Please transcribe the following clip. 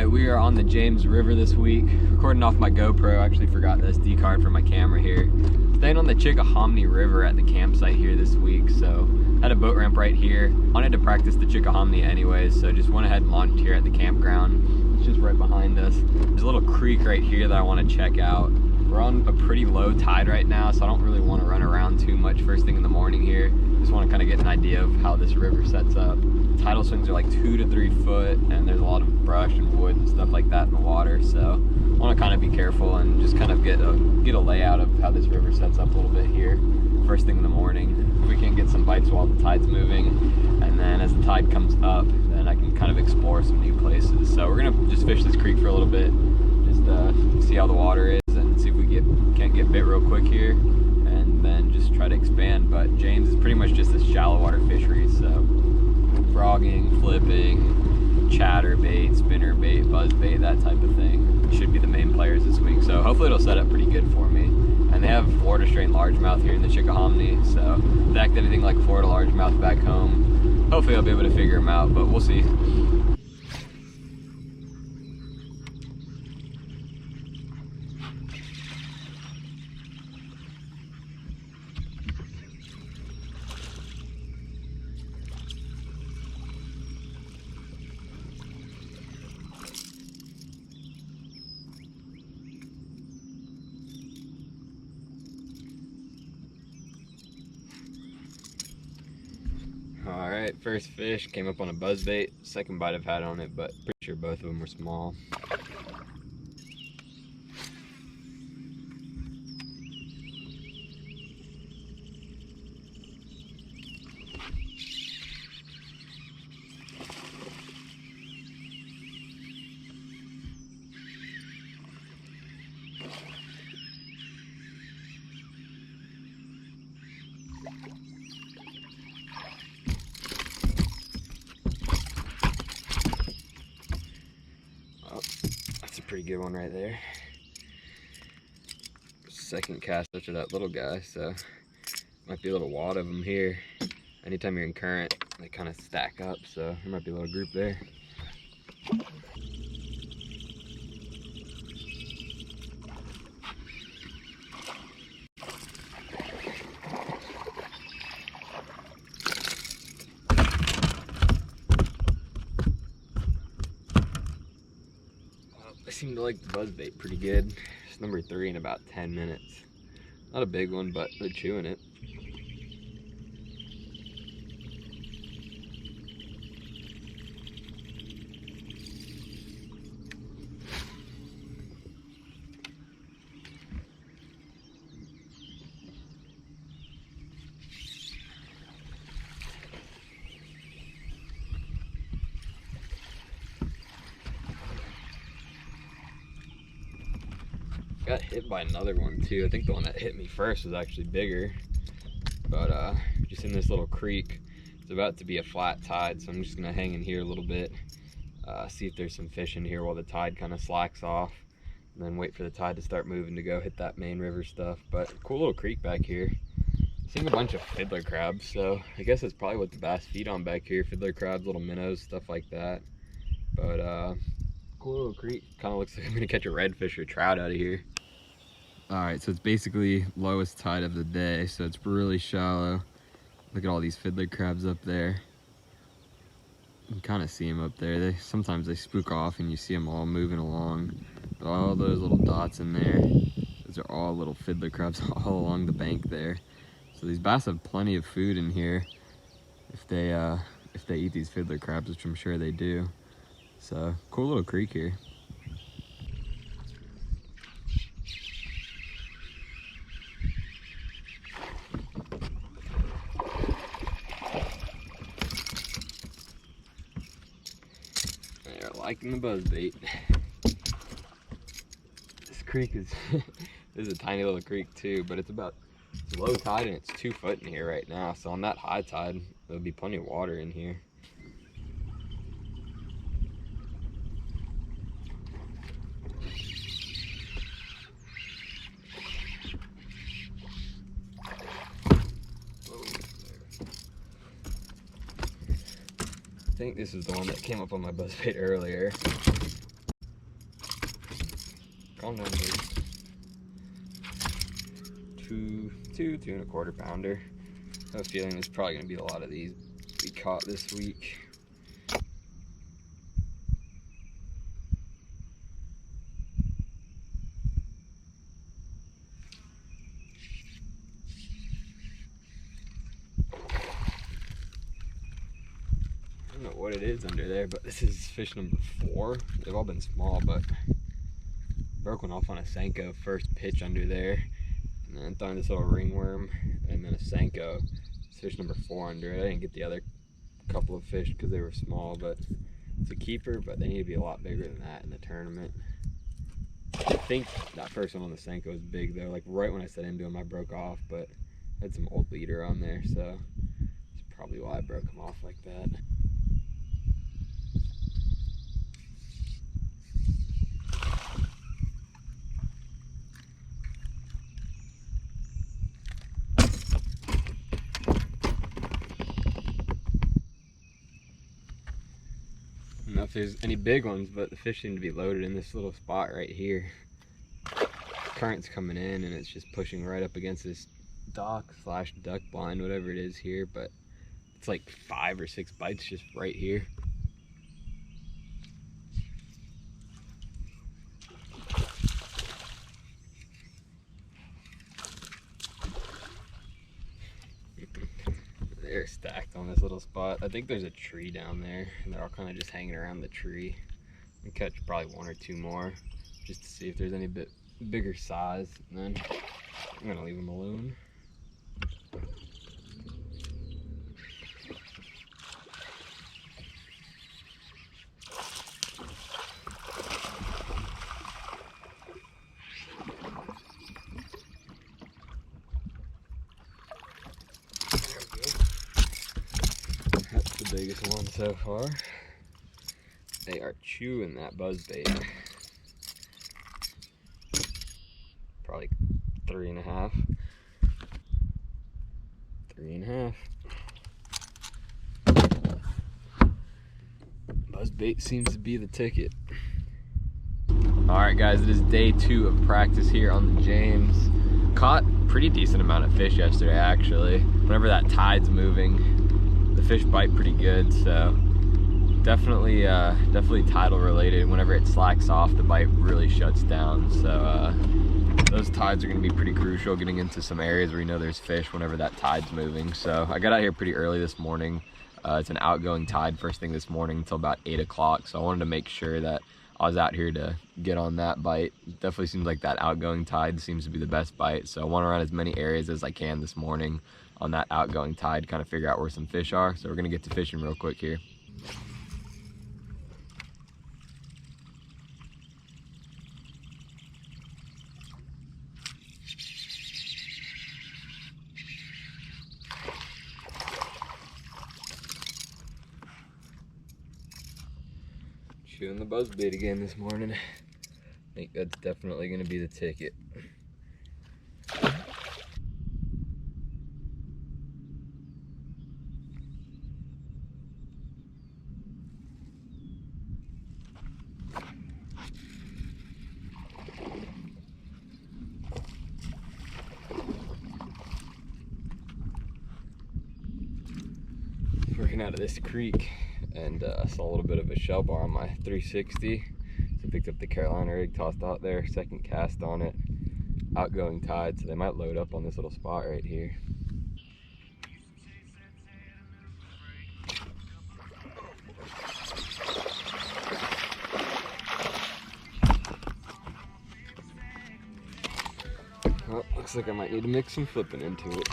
Alright, we are on the James River this week, recording off my GoPro. I actually forgot the SD card for my camera here. Staying on the Chickahominy River at the campsite here this week, so had a boat ramp right here. Wanted to practice the Chickahominy anyways, so just went ahead and launched here at the campground. It's just right behind us. There's a little creek right here that I want to check out. We're on a pretty low tide right now, so I don't really want to run around too much first thing in the morning here. Just want to kind of get an idea of how this river sets up. Tidal swings are like 2 to 3 foot, and there's a lot of brush and wood and stuff like that in the water, so I want to kind of be careful and just kind of get a layout of how this river sets up a little bit here first thing in the morning. If we can get some bites while the tide's moving, and then as the tide comes up, then I can kind of explore some new places. So we're gonna just fish this creek for a little bit, just see how the water is and see if we can't get bit real quick here, and then just try to expand. But James is pretty much just a shallow water fishery, so frogging, flipping, chatterbait, spinnerbait, buzzbait, that type of thing should be the main players this week. So hopefully it'll set up pretty good for me. And they have Florida strain largemouth here in the Chickahominy, so if they act anything like Florida largemouth back home, hopefully I'll be able to figure them out, but we'll see. Alright, first fish came up on a buzzbait. Second bite I've had on it, but pretty sure both of them were small. Pretty good one right there. Second cast after that little guy, so might be a little wad of them here. Anytime you're in current, they kind of stack up, so there might be a little group there. I seem to like the buzzbait pretty good. It's number 3 in about 10 minutes. Not a big one, but they're chewing it. Got hit by another one too. I think the one that hit me first was actually bigger, but just in this little creek. It's about to be a flat tide, so I'm just gonna hang in here a little bit, see if there's some fish in here while the tide kind of slacks off, and then wait for the tide to start moving to go hit that main river stuff. But cool little creek back here. Seeing a bunch of fiddler crabs, so I guess that's probably what the bass feed on back here. Fiddler crabs, little minnows, stuff like that. But cool little creek. Kind of looks like I'm gonna catch a redfish or trout out of here. Alright, so it's basically lowest tide of the day, so it's really shallow. Look at all these fiddler crabs up there. You can kind of see them up there. Sometimes they spook off and you see them all moving along. But all those little dots in there, those are all little fiddler crabs all along the bank there. So these bass have plenty of food in here if they eat these fiddler crabs, which I'm sure they do. So cool little creek here. They're liking the buzzbait. This creek is this is a tiny little creek too, but it's low tide and it's 2 foot in here right now. So on that high tide, there'll be plenty of water in here. I think this is the one that came up on my buzzbait earlier. small numbers. 2.25 pounder. I have a feeling there's probably gonna be a lot of these be caught this week. I don't know what it is under there, but this is fish number 4. They've all been small, but broke one off on a Senko first pitch under there, and then throwing this little ringworm, and then a Senko. It's fish number 4 under it. I didn't get the other couple of fish because they were small, but it's a keeper, but they need to be a lot bigger than that in the tournament. I think that first one on the Senko was big though. Like right when I set into him, I broke off, but I had some old leader on there, so that's probably why I broke him off like that. I don't know if there's any big ones, but the fish seem to be loaded in this little spot right here. Current's coming in and it's just pushing right up against this dock / duck blind, whatever it is here, but it's like 5 or 6 bites just right here. They're stacked on this little spot. I think there's a tree down there and they're all kind of just hanging around the tree. I'm gonna catch probably 1 or 2 more just to see if there's any bit bigger size, and then I'm gonna leave them alone. That's the biggest one so far. They are chewing that buzzbait. Probably 3.5. 3.5. Buzzbait seems to be the ticket. Alright guys, it is day 2 of practice here on the James. Caught a pretty decent amount of fish yesterday actually. Whenever that tide's moving, the fish bite pretty good, so definitely tidal related. Whenever it slacks off, the bite really shuts down, so those tides are going to be pretty crucial getting into some areas where you know there's fish whenever that tide's moving. So I got out here pretty early this morning. It's an outgoing tide first thing this morning until about 8 o'clock, so I wanted to make sure that I was out here to get on that bite. Definitely seems like that outgoing tide seems to be the best bite, so I want to run as many areas as I can this morning on that outgoing tide, kind of figure out where some fish are. So we're going to get to fishing real quick here. Chewing the buzzbait again this morning. I think that's definitely going to be the ticket. Working out of this creek, and I saw a little bit of a shell bar on my 360, so I picked up the Carolina rig, tossed out there, second cast on it, outgoing tide, so they might load up on this little spot right here. Well, looks like I might need to mix some flipping into it.